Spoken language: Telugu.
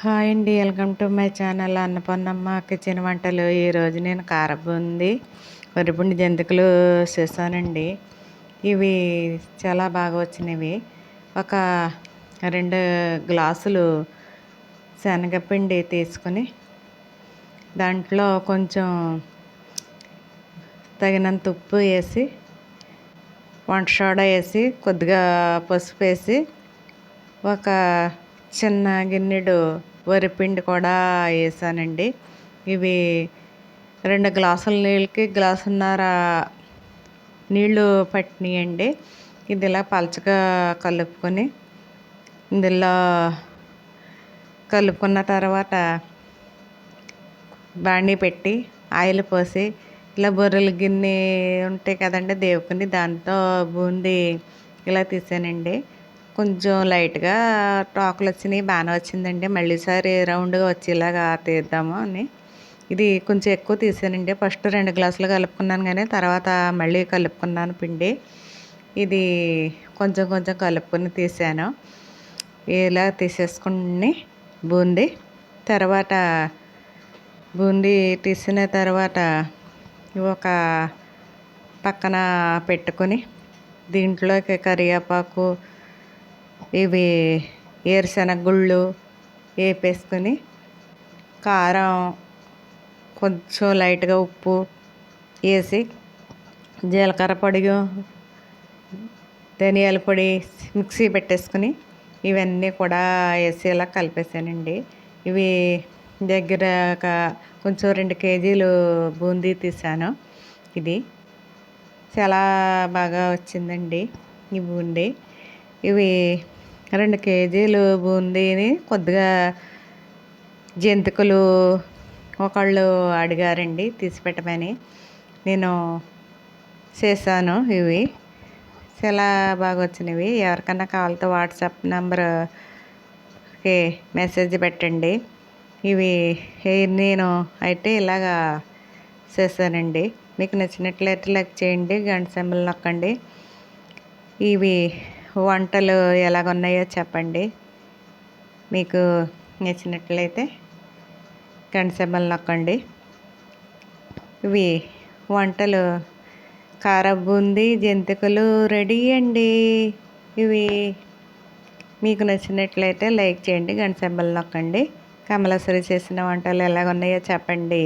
హాయ్ అండి, welcome to my channel Annapurnamma kitchen వంటలు. ఈరోజు నేను కారబూంది వరిపిండి జంతికలు చేశానండి. ఇవి చాలా బాగా వచ్చినవి. ఒక 2 గ్లాసులు శనగపిండి తీసుకొని దాంట్లో కొంచెం తగినంత ఉప్పు వేసి, వంట సోడా వేసి, కొద్దిగా పసుపు వేసి, ఒక చిన్న గిన్నెడు వరిపిండి కూడా వేసానండి. ఇవి 2 గ్లాసుల నీళ్ళకి గ్లాసున్నర నీళ్ళు పట్టినాయండి. ఇది ఇలా పలచగా కలుపుకొని ఇందులో కలుపుకున్న తర్వాత బాణీ పెట్టి ఆయిల్ పోసి, ఇలా బొర్రెల గిన్నె ఉంటాయి కదండి దేవుకుని, దాంతో బూందీ ఇలా తీసానండి. కొంచెం లైట్గా టాకులు వచ్చినాయి, బాగానే వచ్చిందండి. మళ్ళీసారి రౌండ్గా వచ్చేలాగా తీద్దాము అని ఇది కొంచెం ఎక్కువ తీసానండి. ఫస్ట్ 2 గ్లాసులు కలుపుకున్నాను, కానీ తర్వాత మళ్ళీ కలుపుకున్నాను పిండి. ఇది కొంచెం కొంచెం కలుపుకొని తీసాను. ఇలా తీసేసుకుని బూందీ తర్వాత బూందీ తీసిన తర్వాత ఒక పక్కన పెట్టుకొని దీంట్లోకి కరివేపాకు, ఇవి ఏరుశనగ గుళ్ళు వేపేసుకొని, కారం, కొంచెం లైట్గా ఉప్పు వేసి, జీలకర్ర పొడి, ధనియాల పొడి మిక్సీ పెట్టేసుకుని ఇవన్నీ కూడా వేసి ఇలా కలిపేసానండి. ఇవి దగ్గర కొంచెం 2 కేజీలు బూందీ తీసాను. ఇది చాలా బాగా వచ్చిందండి ఈ బూందీ. ఇవి 2 కేజీలు బూందీని కొద్దిగా జంతికలు ఒకళ్ళు అడిగారండి తీసి పెట్టమని, నేను చేశాను. ఇవి చాలా బాగా వచ్చినవి. ఎవరికన్నా కావాలితే వాట్సాప్ నెంబర్కి మెసేజ్ పెట్టండి. ఇవి నేను అయితే ఇలాగా చేశానండి. మీకు నచ్చినట్లయితే లైక్ చేయండి, గంట సింబల్ నొక్కండి. ఇవి వంటలు ఎలాగున్నాయో చెప్పండి. మీకు నచ్చినట్లయితే గంట సింబల్ నొక్కండి. ఇవి వంటలు కారం బూందీ జంతికలు రెడీ అండి. ఇవి మీకు నచ్చినట్లయితే లైక్ చేయండి, గంట సింబల్ నొక్కండి. కమలాశ్వరి చేసిన వంటలు ఎలాగున్నాయో చెప్పండి.